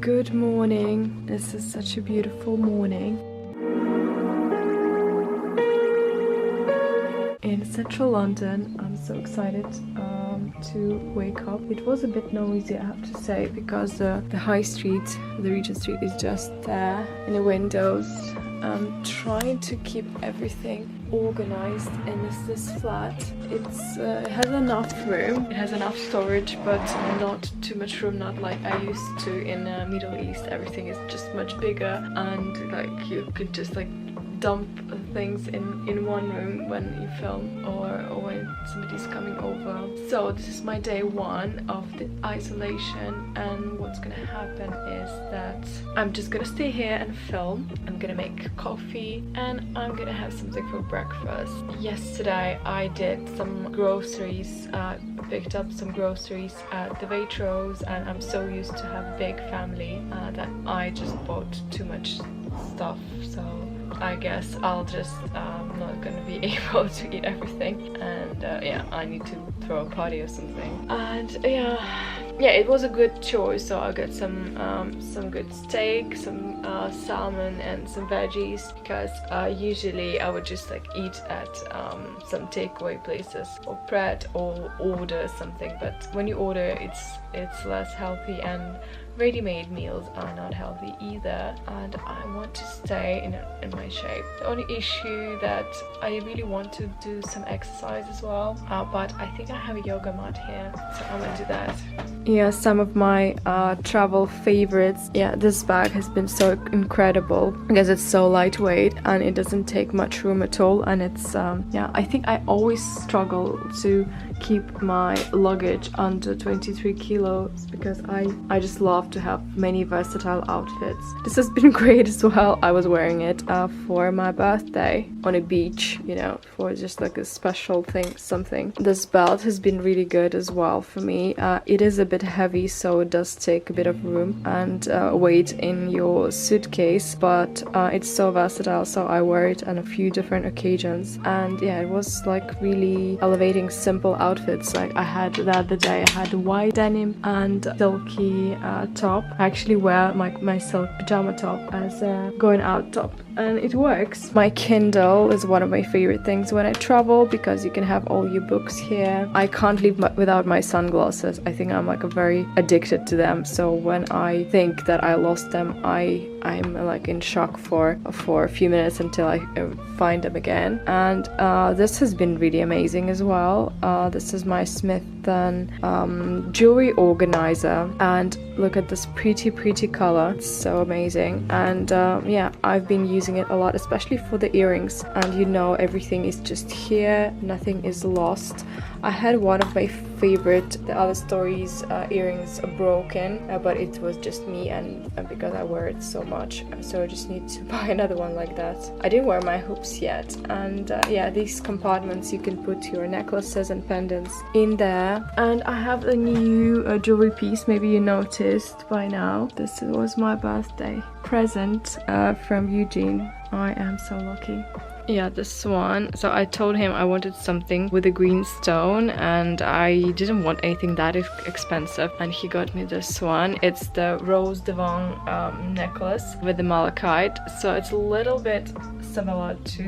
Good morning. This is such a beautiful morning in central London. I'm so excited to wake up. It was a bit noisy, I have to say, because the high street, the Regent Street, is just there in the windows. I'm trying to keep everything organized in this flat. It has enough room, it has enough storage, but not too much room, not like I used to in Middle East. Everything is just much bigger, and like you could just like dump things in one room when you film or when somebody's coming over. So this is my day one of the isolation, and what's gonna happen is that I'm just gonna stay here and film. I'm gonna make coffee and I'm gonna have something for breakfast. Yesterday I did some groceries, picked up some groceries at the Waitrose, and I'm so used to have a big family that I just bought too much stuff, so I guess I'll just not gonna be able to eat everything, and yeah, I need to throw a party or something. And yeah, it was a good choice. So I got some good steak, some salmon and some veggies, because usually I would just like eat at some takeaway places or Pret or order something, but when you order it's less healthy, and ready-made meals are not healthy either, and I want to stay in my shape. The only issue that I really want to do some exercise as well, but I think I have a yoga mat here, so I'm gonna do that. Yeah, some of my travel favorites. Yeah, this bag has been so incredible because it's so lightweight and it doesn't take much room at all, and it's yeah, I think I always struggle to keep my luggage under 23 kilos because I just love to have many versatile outfits. This has been great as well. I was wearing it for my birthday on a beach, you know, for just like a special thing, something. This belt has been really good as well for me. It is a bit heavy, so it does take a bit of room and weight in your suitcase, but it's so versatile, so I wear it on a few different occasions. And yeah, it was like really elevating simple outfits. Like I had the other day, I had a white denim and silky top. I actually wear my silk pajama top as a going out top, and it works. My Kindle is one of my favorite things when I travel because you can have all your books here. I can't live without my sunglasses. I think I'm like very addicted to them, so when I think that I lost them, I'm like in shock for a few minutes until I find them again. And this has been really amazing as well. This is my Smith & jewelry organizer, and look at this pretty color. It's so amazing. And yeah, I've been using it a lot, especially for the earrings, and you know, everything is just here, nothing is lost. I had one of my favorite, the other stories earrings broken, but it was just me, and because I wear it so much, so I just need to buy another one like that. I didn't wear my hoops yet, and yeah, these compartments you can put your necklaces and pendants in there. And I have a new jewelry piece, maybe you noticed by now. This was my birthday present from Eugene. I am so lucky. Yeah, this one. So I told him I wanted something with a green stone, and I didn't want anything that expensive, and he got me this one. It's the Rose Devon necklace with the malachite, so it's a little bit similar to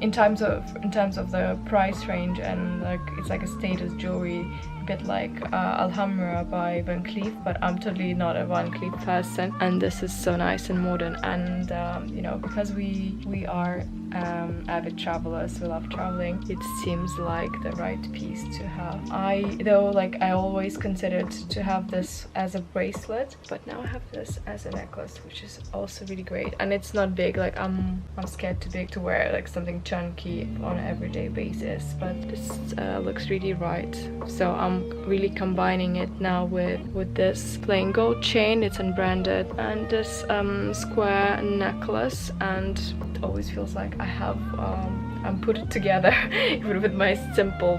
in terms of the price range, and like it's like a status jewelry, a bit like Alhambra by Van Cleef, but I'm totally not a Van Cleef person, and this is so nice and modern. And you know, because we are avid travelers, we love traveling, it seems like the right piece to have. I always considered to have this as a bracelet, but now I have this as a necklace, which is also really great. And it's not big, like I'm scared too big to wear like something chunky on an everyday basis, but this looks really right. So I'm really combining it now with this plain gold chain, it's unbranded, and this square necklace, and it always feels like I have I'm put it together even with my simple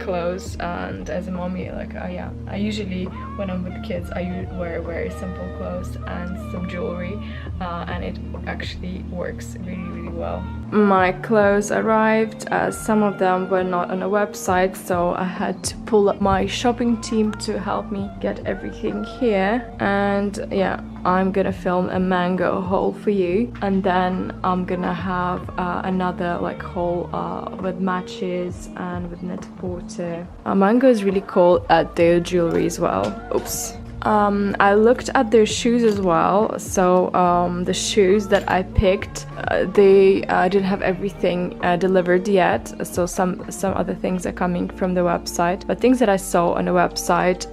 clothes. And as a mommy, like yeah, I usually when I'm with kids I wear very simple clothes and some jewelry, and it actually works really well. My clothes arrived. Some of them were not on a website, so I had to pull up my shopping team to help me get everything here. And yeah, I'm gonna film a mango haul for you, and then I'm gonna have another like haul with matches and with net-a-porter. Mango is really cool at their jewelry as well. Oops. I looked at their shoes as well. So the shoes that I picked, they didn't have everything delivered yet. So some other things are coming from the website, but things that I saw on the website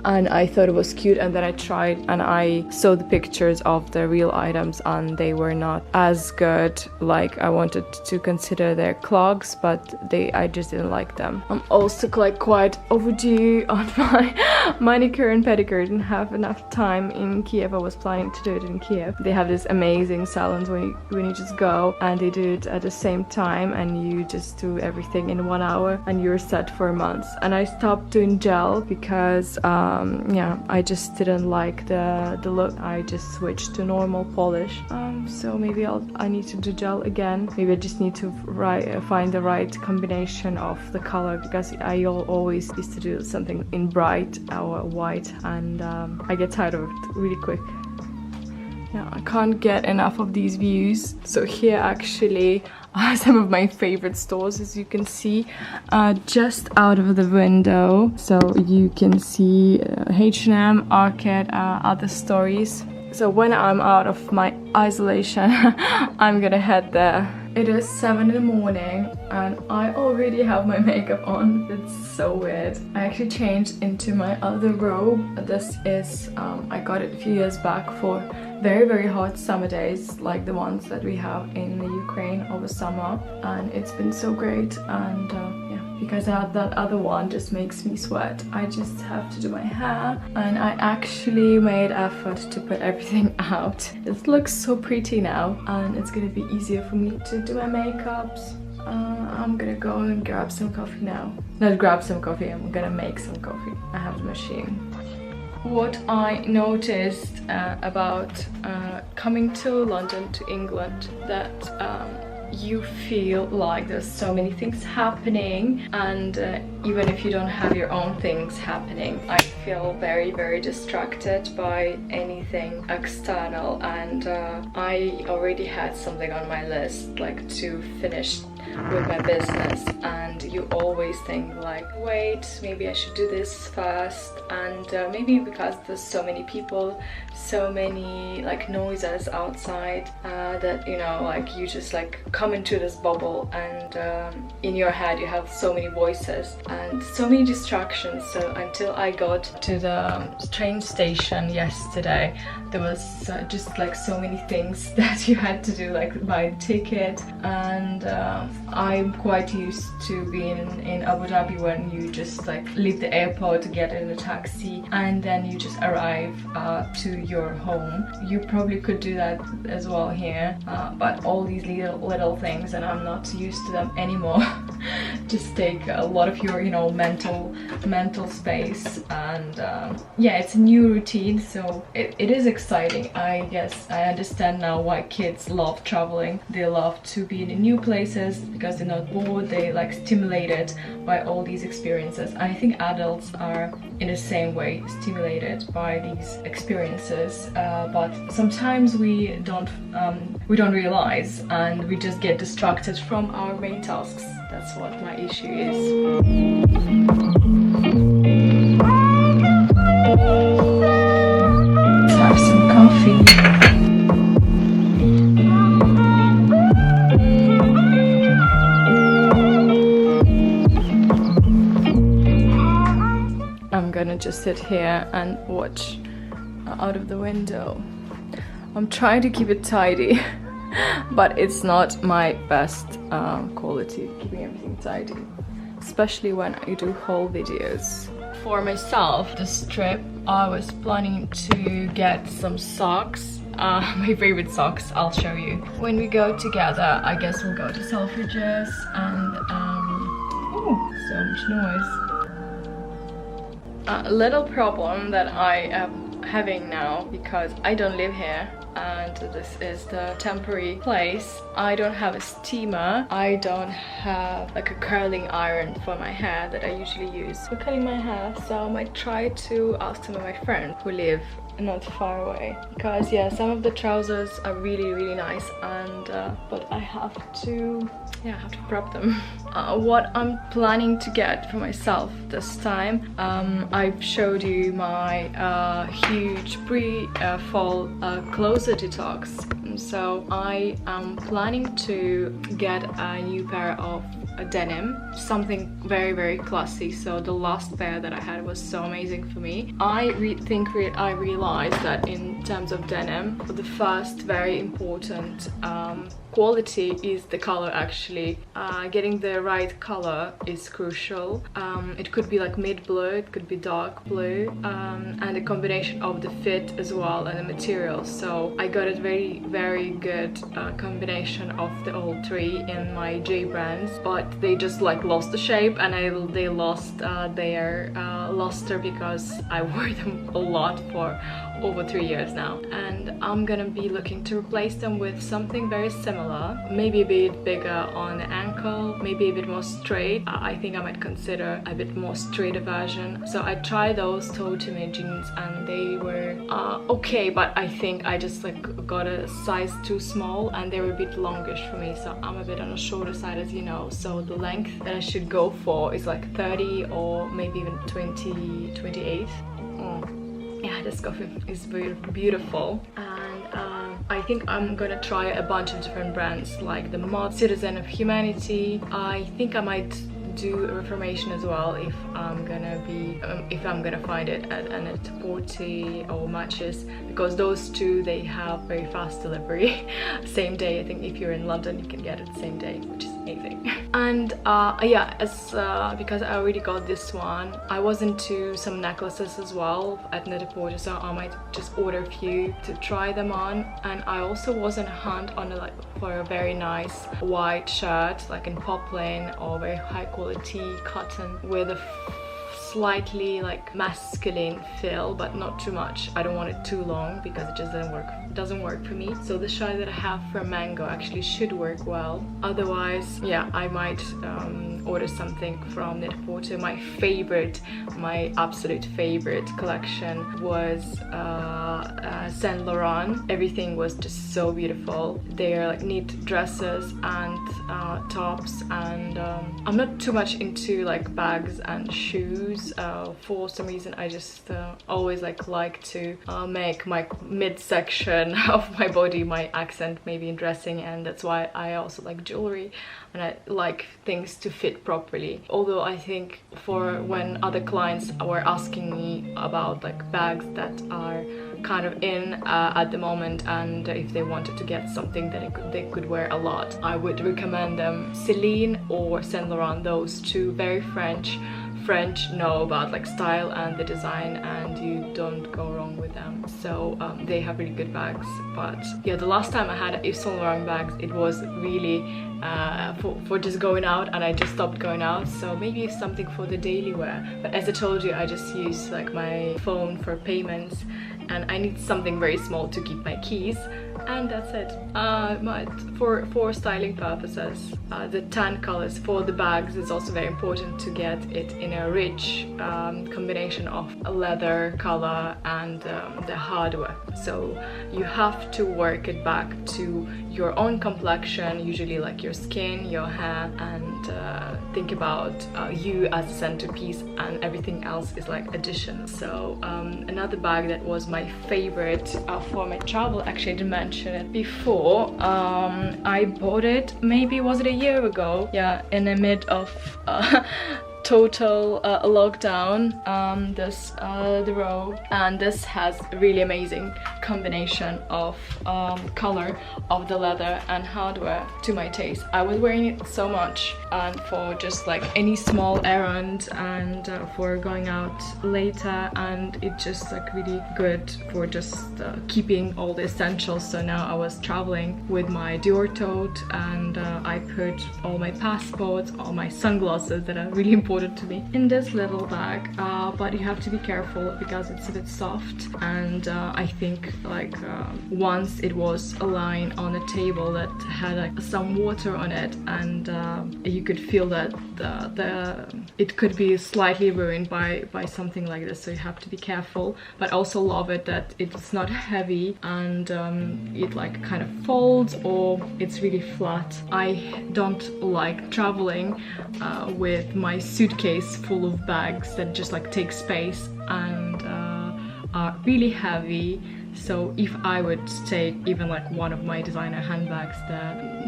and I thought it was cute, and then I tried and I saw the pictures of the real items and they were not as good. Like I wanted to consider their clogs, but I just didn't like them. I'm also like quite overdue on my manicure and pedicure. Have enough time in Kiev. I was planning to do it in Kiev. They have this amazing salons when you just go and they do it at the same time, and you just do everything in 1 hour and you're set for months. And I stopped doing gel because yeah, I just didn't like the look. I just switched to normal polish. So maybe I need to do gel again. Maybe I just need to find the right combination of the color, because I always used to do something in bright or white, and I get tired of it really quick. Yeah, I can't get enough of these views. So here actually are some of my favorite stores, as you can see, just out of the window. So you can see H&M, Arcade, other stores. So when I'm out of my isolation, I'm gonna head there. It is 7 in the morning and I already have my makeup on. It's so weird. I actually changed into my other robe. This is, I got it a few years back for very hot summer days, like the ones that we have in the Ukraine over summer. And it's been so great, and yeah, because I had that other one just makes me sweat. I just have to do my hair, and I actually made effort to put everything out. It looks so pretty now, and it's gonna be easier for me to do my makeups. I'm gonna go and grab some coffee now. Not grab some coffee, I'm gonna make some coffee. I have the machine. What I noticed about coming to London, to England, that you feel like there's so many things happening, and even if you don't have your own things happening, I feel very distracted by anything external, and I already had something on my list, like to finish with my business, and you always think like, wait, maybe I should do this first, and maybe because there's so many people, so many like noises outside, that, you know, like you just like come into this bubble, and in your head you have so many voices and so many distractions. So until I got to the train station yesterday, there was just like so many things that you had to do, like buy a ticket, and I'm quite used to being in Abu Dhabi when you just like leave the airport, get in a taxi, and then you just arrive to your home. You probably could do that as well here, but all these little things, and I'm not used to them anymore, just take a lot of your, you know, mental space, and yeah, it's a new routine, so it is exciting. I guess I understand now why kids love traveling. They love to be in new places because they're not bored, they like stimulated by all these experiences. I think adults are in the same way stimulated by these experiences, but sometimes we don't realize, and we just get distracted from our main tasks. That's what my issue is. Let's have some coffee. I'm gonna just sit here and watch out of the window. I'm trying to keep it tidy, but it's not my best quality, keeping everything tidy, especially when I do haul videos. For myself, this trip, I was planning to get some socks. My favorite socks, I'll show you. When we go together, I guess we'll go to Selfridges, and oh, so much noise. A little problem that I am having now, because I don't live here and this is the temporary place. I don't have a steamer. I don't have like a curling iron for my hair that I usually use for cutting my hair, so I might try to ask some of my friends who live not far away, because yeah, some of the trousers are really nice, and but I have to prep them. What I'm planning to get for myself this time, I've showed you my huge pre-fall closet detox. So I am planning to get a new pair of denim, something very classy. So the last pair that I had was so amazing for me. I realized that in terms of denim, the first very important quality is the color. Actually, getting the right color is crucial. It could be like mid blue, it could be dark blue, and a combination of the fit as well and the material. So I got a very good combination of the all three in my J brands, but they just like lost the shape, and they lost their luster because I wore them a lot for over 3 years now, and I'm gonna be looking to replace them with something very similar, maybe a bit bigger on the ankle, maybe a bit more straight. I think I might consider a bit more straighter version. So I tried those toe to me jeans, and they were okay, but I think I just like got a size too small, and they were a bit longish for me, so I'm a bit on the shorter side, as you know. So the length that I should go for is like 30 or maybe even 28. Yeah, this coffee is very beautiful, and I think I'm gonna try a bunch of different brands like the Mod, Citizen of Humanity. I think I might do a reformation as well if I'm gonna find it at Net-a-Porter or Matches, because those two, they have very fast delivery. Same day. I think if you're in London you can get it same day, which is amazing. And yeah, because I already got this one, I was into some necklaces as well at Net-a-Porter, so I might just order a few to try them on. And I also was on a hunt for a very nice white shirt, like in poplin or very high quality cotton with a slightly like masculine feel, but not too much. I don't want it too long because it just doesn't work for me. So the shirt that I have from Mango actually should work well. Otherwise, yeah, I might order something from Net-a-Porter. My absolute favorite collection was Saint Laurent. Everything was just so beautiful. They're like neat dresses and tops, and I'm not too much into like bags and shoes. For some reason I just always like to make my midsection of my body my accent, maybe in dressing, and that's why I also like jewelry, and I like things to fit properly. Although I think for when other clients were asking me about like bags that are kind of in at the moment, and if they wanted to get something that they could wear a lot, I would recommend them Celine or Saint Laurent. Those two, very French know about like style and the design, and you don't go wrong with them. So they have really good bags. But yeah, the last time I had Yves Saint Laurent bags, it was really for just going out, and I just stopped going out. So maybe it's something for the daily wear. But as I told you, I just use like my phone for payments, and I need something very small to keep my keys, and that's it. But for styling purposes, the tan colors for the bags is also very important to get it in a rich combination of a leather color and the hardware. So you have to work it back to your own complexion, usually like your skin, your hair, and think about you as a centerpiece, and everything else is like addition. So another bag that was my favorite for my travel, actually I didn't mention it before, I bought it, maybe was it a year ago? Yeah, in the mid of total lockdown, the row, and this has a really amazing combination of color of the leather and hardware to my taste. I was wearing it so much, and for just like any small errand, and for going out later, and it's just like really good for just keeping all the essentials. So now I was traveling with my Dior tote, and I put all my passports, all my sunglasses that are really important transported to me in this little bag, but you have to be careful because it's a bit soft, and I think like once it was a line on a table that had like some water on it, and you could feel that it could be slightly ruined by something like this, so you have to be careful. But I also love it that it's not heavy, and it like kind of folds, or it's really flat. I don't like traveling with my suitcase full of bags that just like take space and are really heavy. So if I would take even like one of my designer handbags,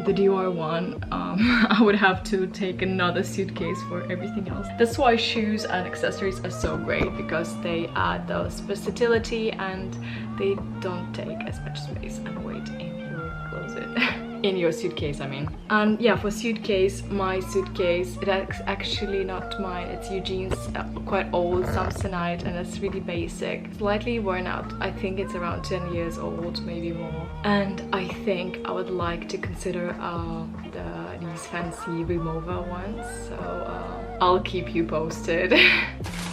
the Dior one, I would have to take another suitcase for everything else. That's why shoes and accessories are so great, because they add those versatility and they don't take as much space and weight in your closet. In your suitcase, I mean. And yeah, for suitcase, my suitcase, it's actually not mine, it's Eugene's, quite old Samsonite, and it's really basic, slightly worn out. I think it's around 10 years old, maybe more. And I think I would like to consider these fancy remover ones, so I'll keep you posted.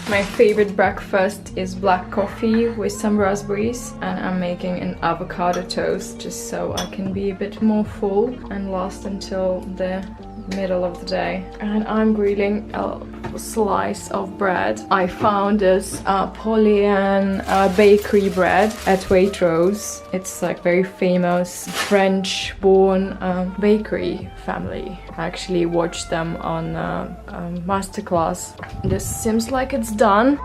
My favorite breakfast is black coffee with some raspberries, and I'm making an avocado toast just so I can be a bit more full and last until the middle of the day. And I'm grilling a slice of bread. I found this Polian bakery bread at Waitrose. It's like very famous French-born bakery family. I actually watched them on a masterclass. This seems like it's done.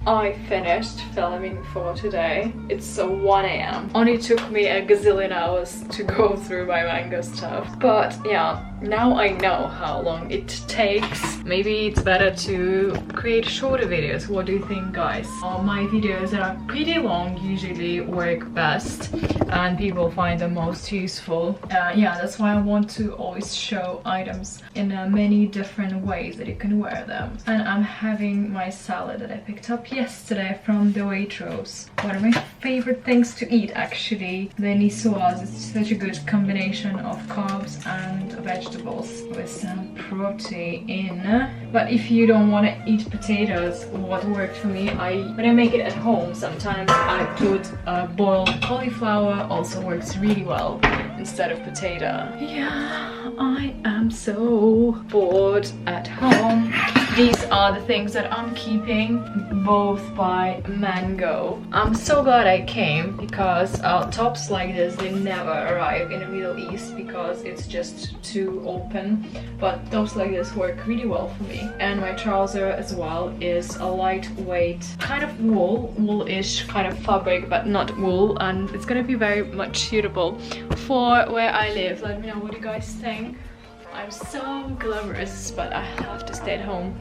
I finished filming for today. It's 1 AM. Only took me a gazillion hours to go through my mango stuff. But yeah, now I know how long it takes. Maybe it's better to create shorter videos. What do you think, guys? My videos that are pretty long usually work best and people find them most useful. Yeah, that's why I want to always show items in many different ways that you can wear them. And I'm having my salad that I picked up yesterday from the Waitrose. One of my favorite things to eat, actually. The niçoise is such a good combination of carbs and vegetables with some protein. But if you don't want to eat potatoes, what worked for me, when I make it at home, sometimes I put boiled cauliflower, also works really well instead of potato. Yeah, I am so bored at home. These are the things that I'm keeping, both by Mango. I'm so glad I came, because tops like this, they never arrive in the Middle East because it's just too open. But tops like this work really well for me. And my trouser as well is a lightweight kind of wool-ish kind of fabric, but not wool, and it's gonna be very much suitable for where I live. Let me know what you guys think. I'm so glamorous, but I have to stay at home.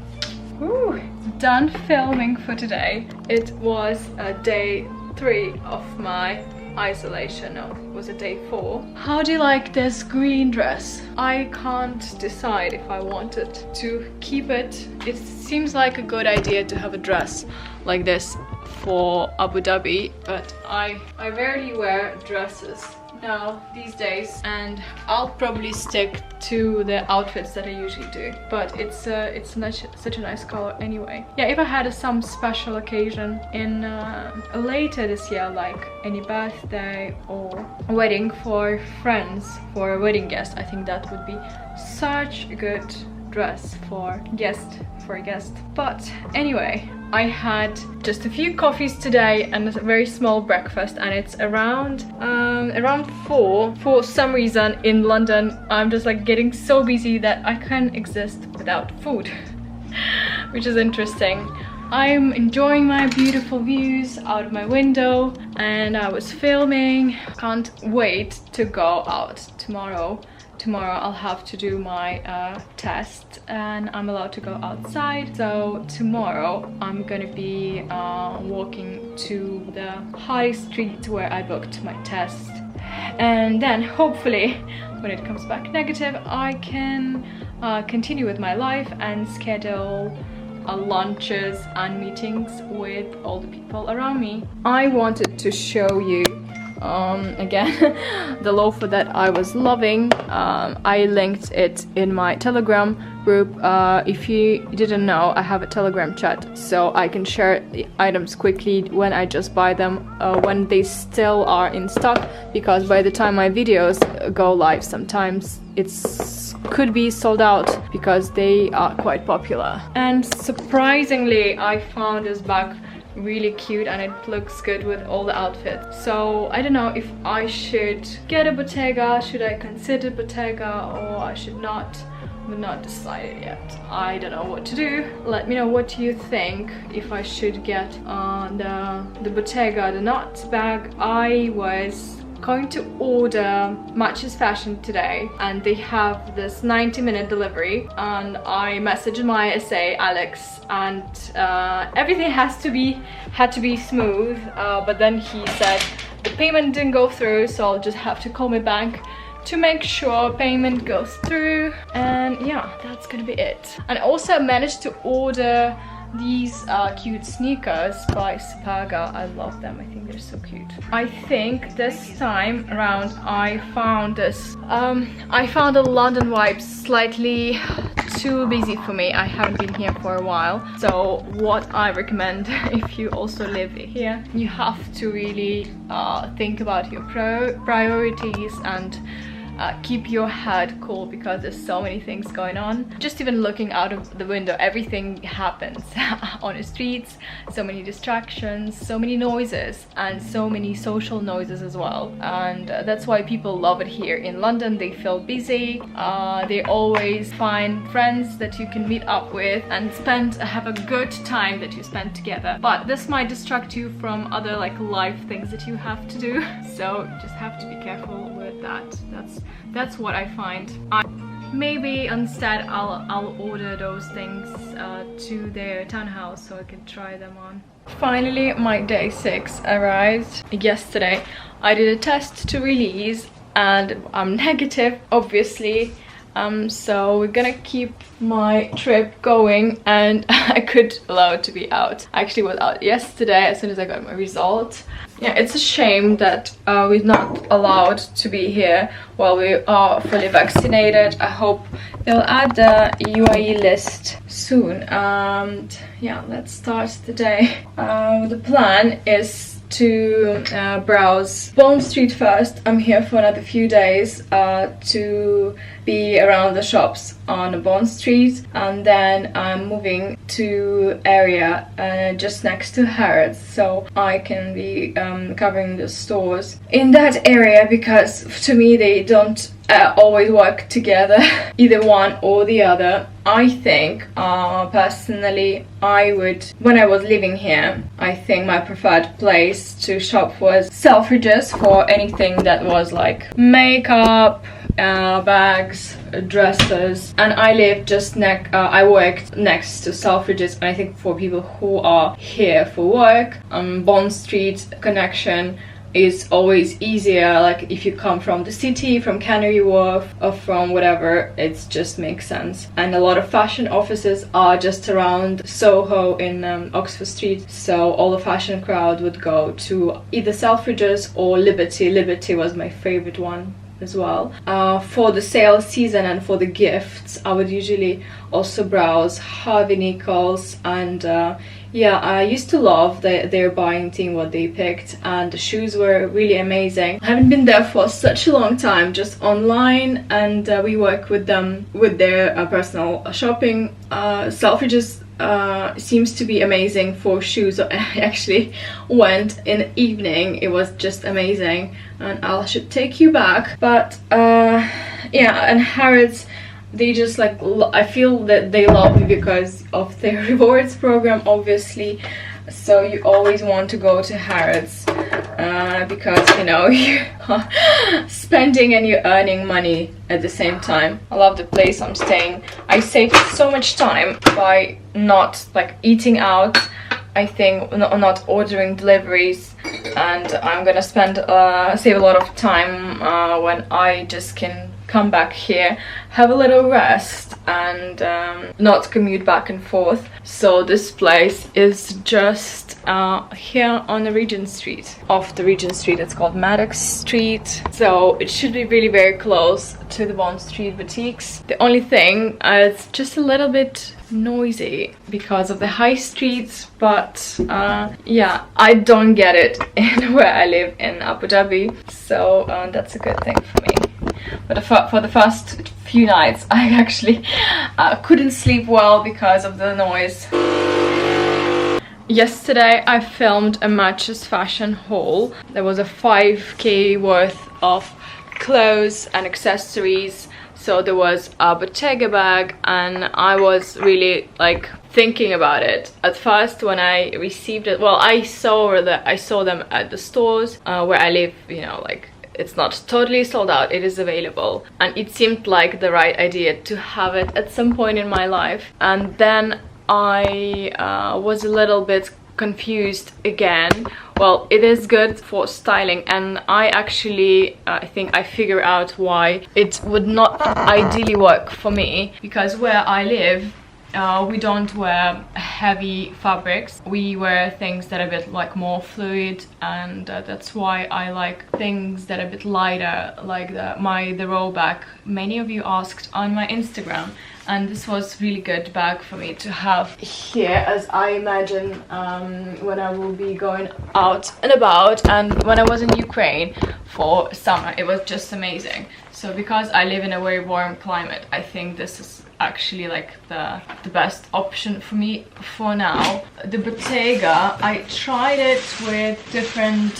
Whew. Done filming for today. It was day 3 of my isolation. No, it was a day 4. How do you like this green dress? I can't decide if I wanted to keep it. It seems like a good idea to have a dress like this for Abu Dhabi, but I rarely wear dresses now these days, and I'll probably stick to the outfits that I usually do. But it's such a nice color anyway. Yeah, if I had some special occasion in later this year, like any birthday or a wedding for friends, for a wedding guest, I think that would be such a good dress for a guest. But anyway, I had just a few coffees today and a very small breakfast, and it's around 4. For some reason in London, I'm just like getting so busy that I can't exist without food, which is interesting. I'm enjoying my beautiful views out of my window, and I was filming. Can't wait to go out tomorrow. Tomorrow I'll have to do my test, and I'm allowed to go outside. So tomorrow I'm gonna be walking to the high street where I booked my test, and then hopefully when it comes back negative I can continue with my life and schedule lunches and meetings with all the people around me. I wanted to show you again the loafer that I was loving. I linked it in my Telegram group. If you didn't know, I have a Telegram chat, so I can share the items quickly when I just buy them, when they still are in stock, because by the time my videos go live, sometimes it's could be sold out because they are quite popular. And surprisingly, I found this bag really cute and it looks good with all the outfits. So I don't know if I should get a Bottega, should I consider Bottega, or I should not. I'm not decided yet. I don't know what to do. Let me know what you think, if I should get the Bottega, the knot bag. I was going to order Matches Fashion today, and they have this 90-minute delivery, and I messaged my SA Alex, and everything had to be smooth, but then he said the payment didn't go through, so I'll just have to call my bank to make sure payment goes through. And yeah, that's gonna be it. And also I managed to order these cute sneakers by Superga. I love them. I think they're so cute. I think this time around I found this. I found the London vibes slightly too busy for me. I haven't been here for a while. So what I recommend, if you also live here, you have to really think about your priorities and keep your head cool, because there's so many things going on. Just even looking out of the window, everything happens on the streets, so many distractions, so many noises, and so many social noises as well. And that's why people love it here in London. They feel busy, they always find friends that you can meet up with and have a good time that you spend together. But this might distract you from other like life things that you have to do, so you just have to be careful with that. That's what I find. Maybe instead I'll order those things to their townhouse so I can try them on. Finally, my day 6 arrived yesterday. I did a test to release and I'm negative, obviously. So we're gonna keep my trip going, and I could allow it to be out. I actually was out yesterday as soon as I got my result. Yeah, it's a shame that we're not allowed to be here while we are fully vaccinated. I hope they'll add the UAE list soon. And yeah, let's start the day. The plan is to browse Bond Street first. I'm here for another few days to be around the shops on Bond Street, and then I'm moving to area just next to Harrods, so I can be covering the stores in that area, because to me they don't always work together, either one or the other. I think personally I would, when I was living here, I think my preferred place to shop was Selfridges for anything that was like makeup, bags, dresses. And I live just I worked next to Selfridges, and I think for people who are here for work, Bond Street connection is always easier. Like if you come from the city, from Canary Wharf, or from whatever, it just makes sense. And a lot of fashion offices are just around Soho in Oxford Street, so all the fashion crowd would go to either Selfridges or Liberty. Liberty was my favorite one as well. For the sale season and for the gifts, I would usually also browse Harvey Nichols, and yeah, I used to love their buying team, what they picked, and the shoes were really amazing. I haven't been there for such a long time, just online, and we work with them with their personal shopping. Selfridges seems to be amazing for shoes. I actually went in the evening, it was just amazing, and I should take you back. But yeah, and Harrods, they just like, I feel that they love me because of their rewards program, obviously. So you always want to go to Harrods because, you know, you're spending and you're earning money at the same time. I love the place I'm staying. I saved so much time by not like eating out, I think, not ordering deliveries, and I'm gonna save a lot of time when I just can come back here, have a little rest, and not commute back and forth. So this place is just here on the Regent Street. Off the Regent Street, it's called Maddox Street. So it should be really very close to the Bond Street boutiques. The only thing, it's just a little bit noisy because of the high streets, but yeah, I don't get it in where I live in Abu Dhabi, so that's a good thing for me. But for the first few nights, I actually couldn't sleep well because of the noise. Yesterday I filmed a Matches fashion haul. There was a 5k worth of clothes and accessories. So there was a Bottega bag, and I was really like thinking about it. At first when I received it, well, I saw them at the stores where I live, you know, like it's not totally sold out, it is available, and it seemed like the right idea to have it at some point in my life. And then I was a little bit confused again. Well, it is good for styling, and I actually I think I figure out why it would not ideally work for me, because where I live we don't wear heavy fabrics. We wear things that are a bit like more fluid, and that's why I like things that are a bit lighter, like the roll back. Many of you asked on my Instagram, and this was really good bag for me to have here, as I imagine when I will be going out and about. And when I was in Ukraine for summer, it was just amazing. So because I live in a very warm climate, I think this is actually like the best option for me for now. The Bottega, I tried it with different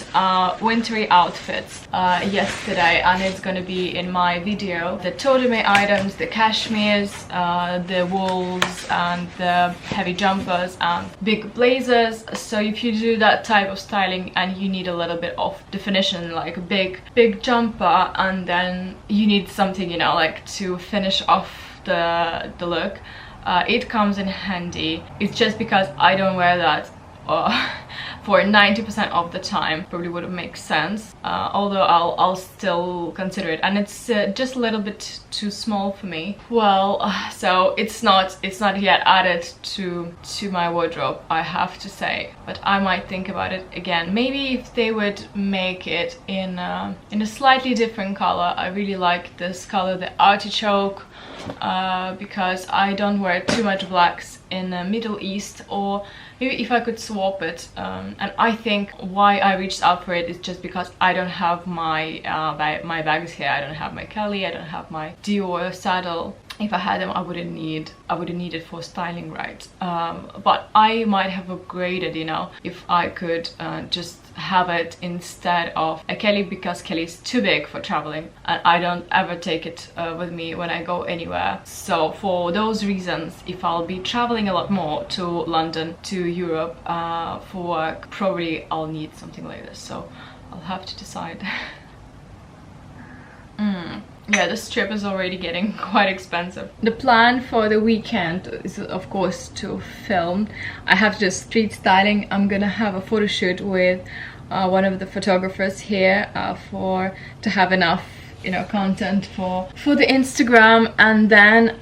wintry outfits yesterday, and it's gonna be in my video. The Toteme items, the cashmeres, the wools, and the heavy jumpers and big blazers. So if you do that type of styling and you need a little bit of definition, like a big jumper, and then you need something, you know, like to finish off the look, it comes in handy. It's just because I don't wear that for 90% of the time. Probably wouldn't make sense, although I'll still consider it, and it's just a little bit too small for me. Well, so it's not yet added to my wardrobe, I have to say, but I might think about it again. Maybe if they would make it in a slightly different color. I really like this color, the artichoke, because I don't wear too much blacks in the Middle East, or maybe if I could swap it. And I think why I reached out for it is just because I don't have my my bags here. I don't have my Kelly, I don't have my Dior saddle. If I had them, I wouldn't need it for styling, right? But I might have upgraded, you know, if I could just have it instead of a Kelly, because Kelly is too big for traveling, and I don't ever take it with me when I go anywhere. So for those reasons, if I'll be traveling a lot more to London, to Europe for work, probably I'll need something like this. So I'll have to decide. Yeah, this trip is already getting quite expensive. The plan for the weekend is, of course, to film. I have to do street styling. I'm gonna have a photo shoot with one of the photographers here to have enough, you know, content for the Instagram. And then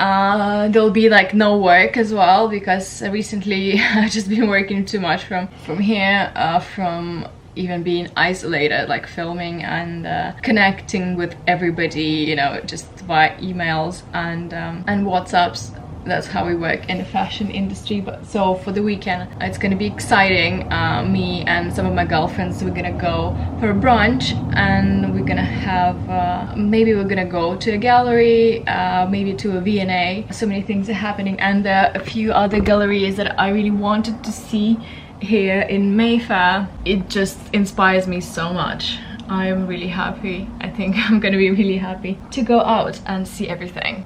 there'll be like no work as well, because recently I've just been working too much from here, from even being isolated, like filming and connecting with everybody, you know, just via emails and WhatsApps. That's how we work in the fashion industry. But so for the weekend, it's gonna be exciting. Me and some of my girlfriends, we're gonna go for a brunch, and we're gonna have maybe we're gonna go to a gallery, maybe to a V&A. So many things are happening, and there are a few other galleries that I really wanted to see here in Mayfair. It just inspires me so much. I am really happy. I think I'm gonna be really happy to go out and see everything.